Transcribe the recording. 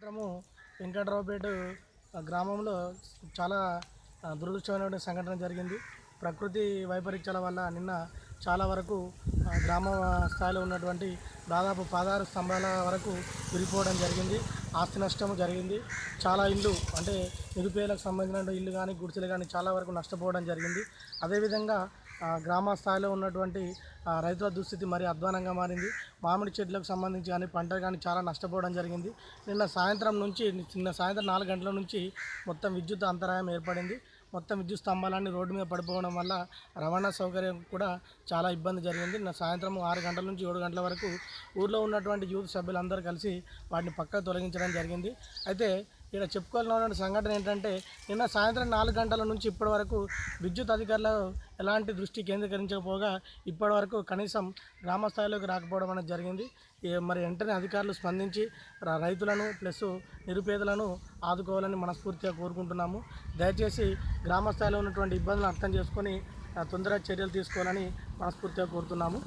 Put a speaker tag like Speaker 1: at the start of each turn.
Speaker 1: సాయంత్రము వెంకట్రావుపేట గ్రామంలో చాలా దురదృష్టమైనటువంటి సంఘటన జరిగింది. ప్రకృతి వైపరీత్యాల వల్ల నిన్న చాలా వరకు గ్రామ స్థాయిలో ఉన్నటువంటి దాదాపు 16 స్తంభాల వరకు విరిగిపోవడం జరిగింది. ఆస్తి నష్టం జరిగింది. చాలా ఇళ్ళు అంటే నిరుపేదలకు సంబంధించిన ఇల్లు కానీ గుడిసెలు కానీ చాలా వరకు నష్టపోవడం జరిగింది. అదేవిధంగా గ్రామ స్థాయిలో ఉన్నటువంటి రైతుల దుస్థితి మరీ అధ్వానంగా మారింది. మామిడి చెట్లకు సంబంధించి కానీ పంట కానీ చాలా నష్టపోవడం జరిగింది. నిన్న సాయంత్రం 4 గంటల నుంచి మొత్తం విద్యుత్ అంతరాయం ఏర్పడింది. మొత్తం విద్యుత్ స్తంభాలన్నీ రోడ్డు మీద పడిపోవడం వల్ల రవాణా సౌకర్యం కూడా చాలా ఇబ్బంది జరిగింది. నిన్న సాయంత్రం 6 గంటల నుంచి 7 గంటల వరకు ఊర్లో ఉన్నటువంటి యూత్ సభ్యులందరూ కలిసి వాటిని పక్కకు తొలగించడం జరిగింది. అయితే ఇక్కడ చెప్పుకోవాల్సినటువంటి సంఘటన ఏంటంటే నిన్న సాయంత్రం 4 గంటల నుంచి ఇప్పటి వరకు విద్యుత్ అధికారులు ఎలాంటి దృష్టి కేంద్రీకరించకపోగా ఇప్పటి వరకు కనీసం గ్రామ స్థాయిలోకి రాకపోవడం అనేది జరిగింది. మరి వెంటనే అధికారులు స్పందించి రైతులను ప్లస్ నిరుపేదలను ఆదుకోవాలని మనస్ఫూర్తిగా కోరుకుంటున్నాము. దయచేసి గ్రామ స్థాయిలో ఉన్నటువంటి ఇబ్బందులను అర్థం చేసుకొని తొందరగా చర్యలు తీసుకోవాలని మనస్ఫూర్తిగా కోరుతున్నాము.